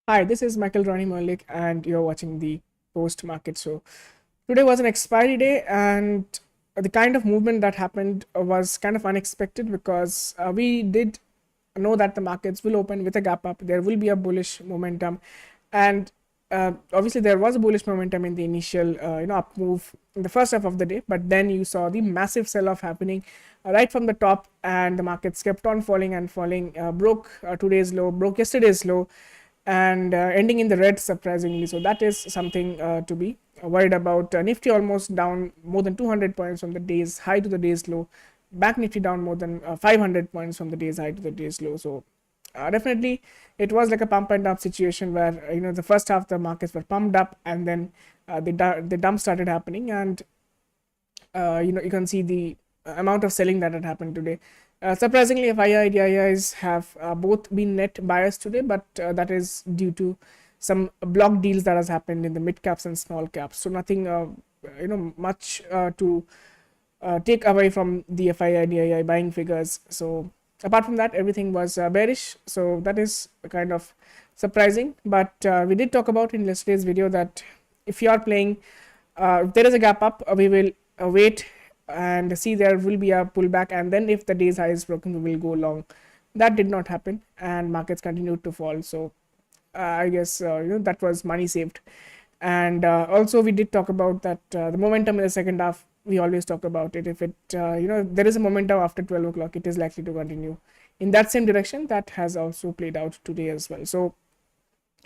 Hi, this is Michael Rony Mullick, and you're watching the post market show. Today was an expiry day, and the kind of movement that happened was kind of unexpected because we did know that the markets will open with a gap up. There will be a bullish momentum, and obviously there was a bullish momentum in the initial up move in the first half of the day, but then you saw the massive sell off happening right from the top, and the markets kept on falling and falling, broke today's low, broke yesterday's low, and ending in the red surprisingly. So that is something to be worried about. Nifty almost down more than 200 points from the day's high to the day's low. Back Nifty down more than 500 points from the day's high to the day's low. So definitely it was like a pump and dump situation where the first half the markets were pumped up, and then the dump started happening, and you can see the amount of selling that had happened today. Surprisingly, FII DIIs have both been net buyers today, but that is due to some block deals that has happened in the mid caps and small caps. So nothing much to take away from the FII DII buying figures. So apart from that, everything was bearish. So that is kind of surprising. But we did talk about in yesterday's video that if you are playing, if there is a gap up, we will wait and see there will be a pullback, and then if the day's high is broken, we will go long. That did not happen, and markets continued to fall. So I guess that was money saved. And also we did talk about that the momentum in the second half, we always talk about it. If it there is a momentum after 12 o'clock, it is likely to continue in that same direction. That has also played out today as well. So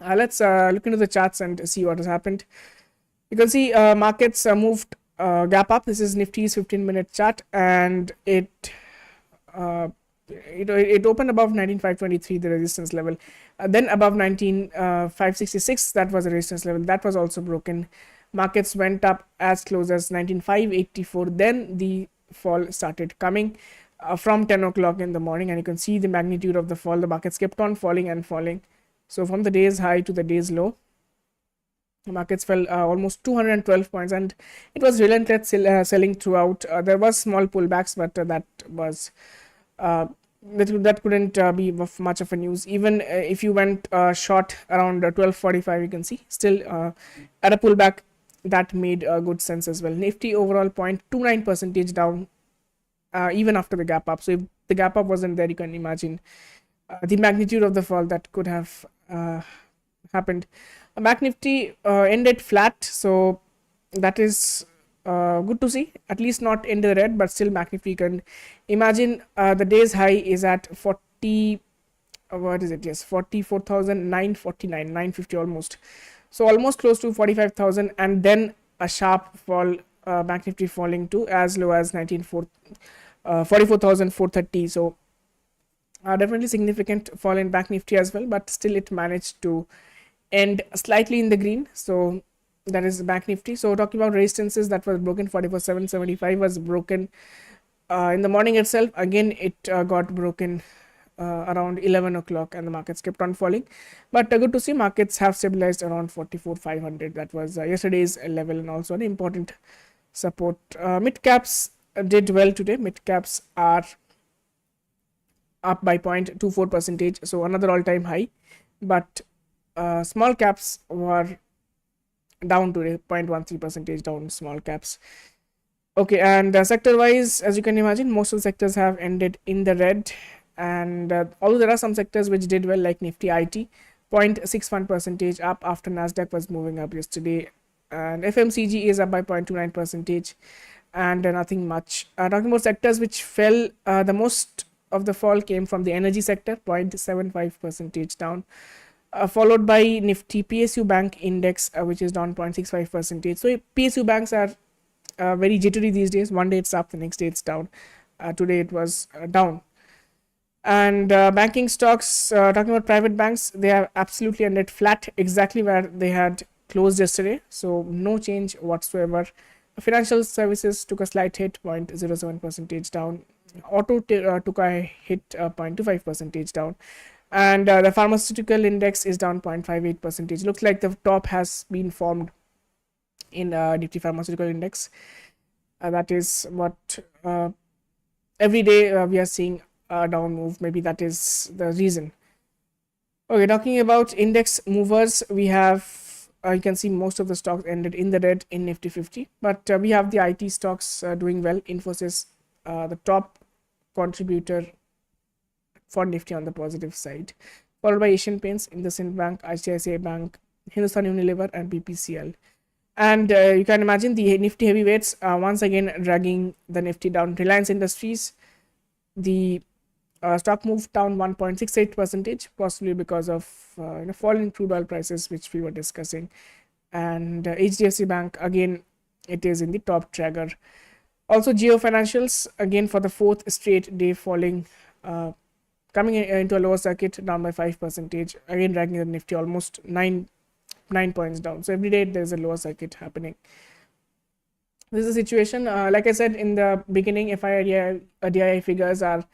let's look into the charts and see what has happened. You can see markets moved gap up. This is Nifty's 15-minute chart, and it opened above 19,523, the resistance level, then above 19,566, that was a resistance level, that was also broken. Markets went up as close as 19,584. Then the fall started coming from 10 o'clock in the morning, and you can see the magnitude of the fall. The markets kept on falling and falling. So from the day's high to the day's low, the markets fell almost 212 points, and it was relentless selling throughout. There was small pullbacks, but that was that couldn't be of much of a news. Even if you went short around 12:45, you can see still at a pullback that made good sense as well. Nifty overall 0.29% down even after the gap up. So if the gap up wasn't there, you can imagine the magnitude of the fall that could have happened. Back Nifty ended flat, so that is good to see. At least not in the red, but still Back Nifty, you can imagine the day's high is at 40. What is it? Yes, 44,949, 950 almost. So almost close to 45,000, and then a sharp fall. Back Nifty falling to as low as 44,430. So definitely significant fall in Back Nifty as well, but still it managed to end slightly in the green. So that is Back Nifty. So talking about resistances that was broken, 44,775 was broken in the morning itself. Again, it got broken around 11 o'clock, and the markets kept on falling. But good to see markets have stabilized around 44,500. That was yesterday's level, and also an important support. Mid caps did well today. Mid caps are up by 0.24%, so another all-time high. But small caps were down today, 0.13% down small caps. Okay, and sector wise, as you can imagine, most of the sectors have ended in the red, and although there are some sectors which did well, like Nifty IT, 0.61% up after Nasdaq was moving up yesterday, and FMCG is up by 0.29%, and nothing much. Talking about sectors which fell, the most of the fall came from the energy sector, 0.75% down, followed by Nifty PSU Bank Index, which is down 0.65%. So PSU banks are very jittery these days. One day it's up, the next day it's down. Today it was down. And banking stocks, talking about private banks, they have absolutely ended flat, exactly where they had closed yesterday. So no change whatsoever. Financial services took a slight hit, 0.07% down. Auto took a hit, 0.25% down. And the pharmaceutical index is down 0.58%. Looks like the top has been formed in Nifty pharmaceutical index. That is what every day we are seeing a down move. Maybe that is the reason. Okay, talking about index movers, we have you can see most of the stocks ended in the red in Nifty 50, but we have the IT stocks doing well. Infosys, the top contributor for Nifty on the positive side, followed by Asian Paints, IndusInd Bank, ICICI Bank, Hindustan Unilever, and BPCL. And you can imagine the Nifty heavyweights once again dragging the Nifty down. Reliance Industries, the stock moved down 1.68 percentage, possibly because of fall in crude oil prices, which we were discussing. And HDFC Bank, again, it is in the top dragger. Also, Geo Financials, again for the fourth straight day falling, coming into a lower circuit, down by 5 percentage, again dragging the Nifty almost 9 points down. So every day there's a lower circuit happening. This is a situation, like I said in the beginning, FII DII figures are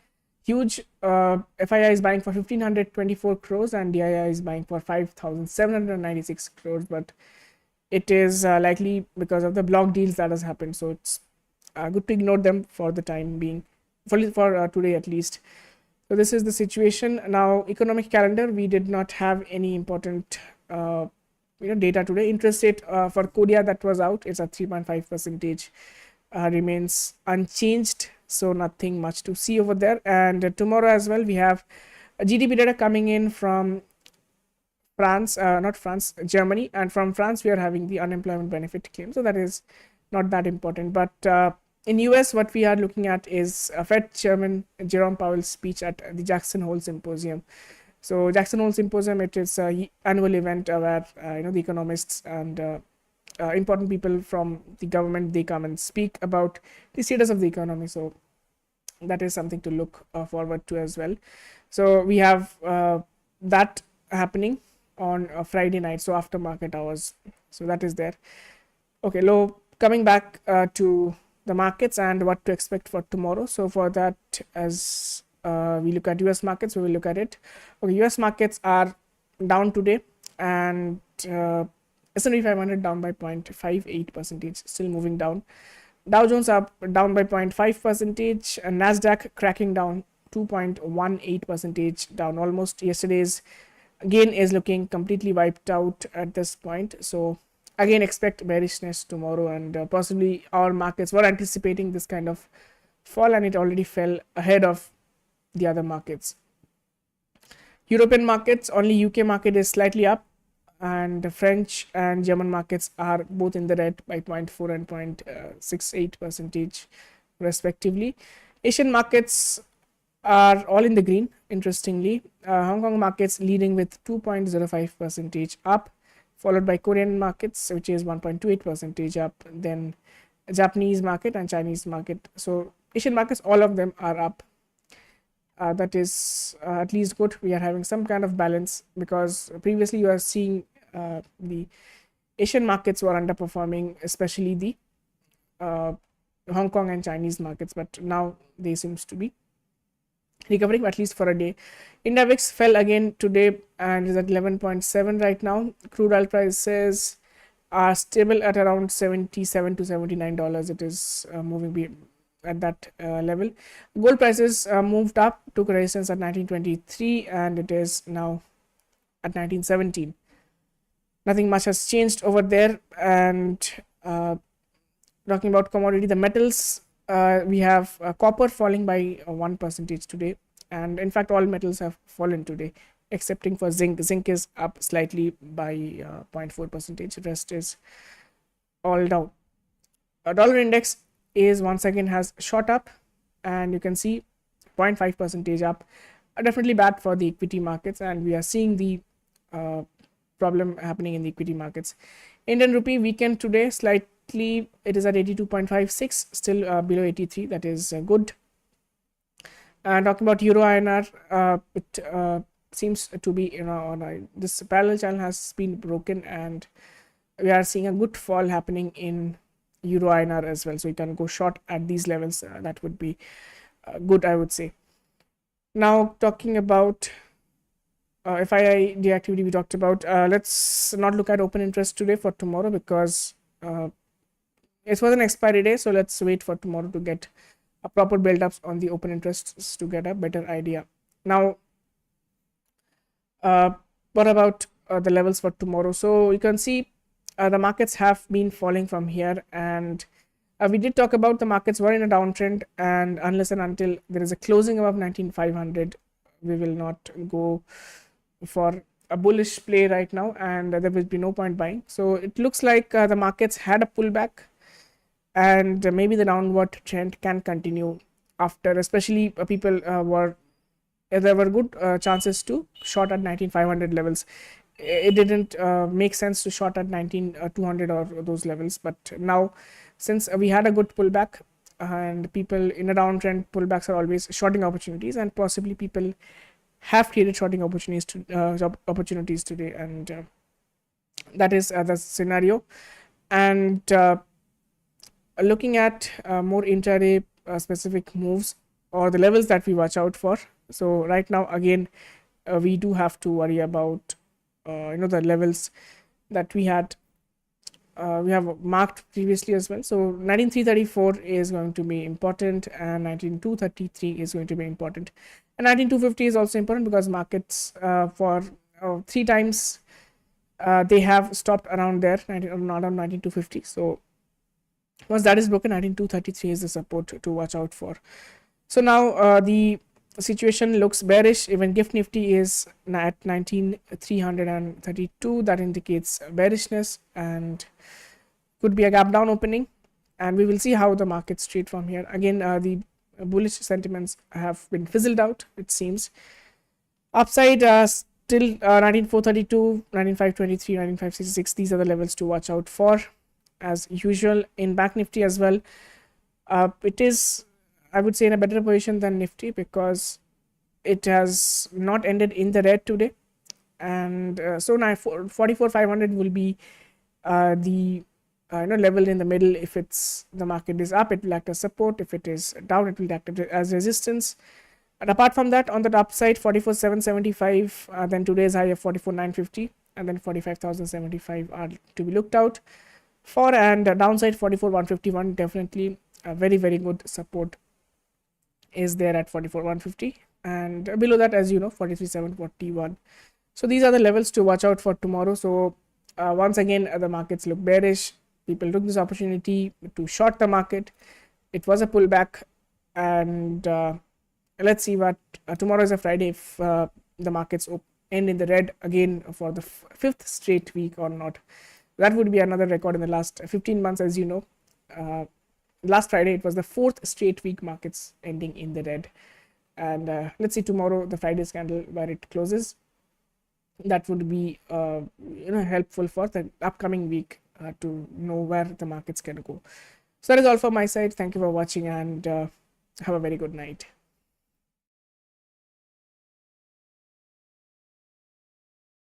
huge. FII is buying for 1524 crores and DII is buying for 5796 crores, but it is likely because of the block deals that has happened. So it's good to ignore them for the time being, for today at least. So this is the situation. Now, economic calendar, we did not have any important data today. Interest rate for Korea that was out, it's at 3.5 percentage, remains unchanged, so nothing much to see over there. And tomorrow as well, we have a GDP data coming in from Germany, and from France we are having the unemployment benefit claim, so that is not that important. But in US, what we are looking at is Fed Chairman Jerome Powell's speech at the Jackson Hole Symposium. So Jackson Hole Symposium, it is an annual event where the economists and important people from the government, they come and speak about the status of the economy. So that is something to look forward to as well. So we have that happening on Friday night, so after market hours. So that is there. Okay, coming back to the markets and what to expect for tomorrow. So for that, as we look at US markets, we will look at it. Okay, US markets are down today, and S&P 500 down by 0.58 percentage, still moving down. Dow Jones up down by 0.5 percentage, and Nasdaq cracking down 2.18 percentage down. Almost yesterday's gain is looking completely wiped out at this point. So again, expect bearishness tomorrow, and possibly our markets were anticipating this kind of fall, and it already fell ahead of the other markets. European markets, only UK market is slightly up, and the French and German markets are both in the red by 0.4 and 0.68 percentage respectively. Asian markets are all in the green, interestingly. Hong Kong markets leading with 2.05 percentage up, followed by Korean markets, which is 1.28 percentage up, then Japanese market and Chinese market. So Asian markets, all of them are up. That is at least good. We are having some kind of balance, because previously you are seeing the Asian markets were underperforming, especially the Hong Kong and Chinese markets, but now they seems to be recovering, at least for a day. India VIX fell again today and is at 11.7 right now. Crude oil prices are stable at around $77 to $79. It is moving at that level. Gold prices moved up, took resistance at 1923, and it is now at 1917. Nothing much has changed over there. And talking about commodity, the metals, we have copper falling by 1 percentage today, and in fact all metals have fallen today excepting for zinc. Zinc is up slightly by 0.4 percentage. Rest is all down. A dollar index is once again has shot up, and you can see 0.5 percentage up. Definitely bad for the equity markets, and we are seeing the problem happening in the equity markets. Indian rupee weakened today slightly. It is at 82.56, still below 83. That is good. And talking about Euro INR, it seems to be on this parallel channel has been broken, and we are seeing a good fall happening in Euro INR as well. So you can go short at these levels. That would be good, I would say. Now talking about FII activity we talked about. Let's not look at open interest today for tomorrow, because it was an expiry day. So let's wait for tomorrow to get a proper build-ups on the open interests to get a better idea. Now, what about the levels for tomorrow? So you can see the markets have been falling from here, and we did talk about the markets were in a downtrend, and unless and until there is a closing above 19,500, we will not go for a bullish play right now, and there will be no point buying. So it looks like the markets had a pullback, and maybe the downward trend can continue after, especially people were there were good chances to short at 19,500 levels. It didn't make sense to short at 19,200 or those levels, but now since we had a good pullback, and people in a downtrend, pullbacks are always shorting opportunities, and possibly people have created shorting opportunities today, and that is the scenario. And looking at more intraday specific moves or the levels that we watch out for. So right now again we do have to worry about the levels that we had we have marked previously as well. So 19,334 is going to be important, and 19,233 is going to be important, and 19,250 is also important because markets for 3 times they have stopped around there, not on 19,250. So once that is broken, 19,233 is the support to watch out for. So now the situation looks bearish. Even gift nifty is at 19,332. That indicates bearishness and could be a gap down opening, and we will see how the markets trade from here. Again, the bullish sentiments have been fizzled out, it seems. Upside still 19,432, 19,523, 19,566. These are the levels to watch out for as usual. In back nifty as well, it is, I would say, in a better position than nifty because it has not ended in the red today, and so now 44,500 will be the level in the middle. If the market is up, it will act as support. If it is down, it will act as resistance. And apart from that, on the upside, 44,775, then today's high of 44,950, and then 45,075 are to be looked out for, and downside 44,151, definitely a very good support is there at 44,150, and below that, as you know, 43,741. So these are the levels to watch out for tomorrow. So once again, the markets look bearish. People took this opportunity to short the market. It was a pullback, and let's see what tomorrow is a Friday, if the markets end in the red again for the 5th straight week or not. That would be another record in the last 15 months. As you know, last Friday it was the 4th straight week markets ending in the red, and let's see tomorrow, the Friday's candle, where it closes. That would be helpful for the upcoming week to know where the markets can go. So that is all from my side. Thank you for watching, and have a very good night.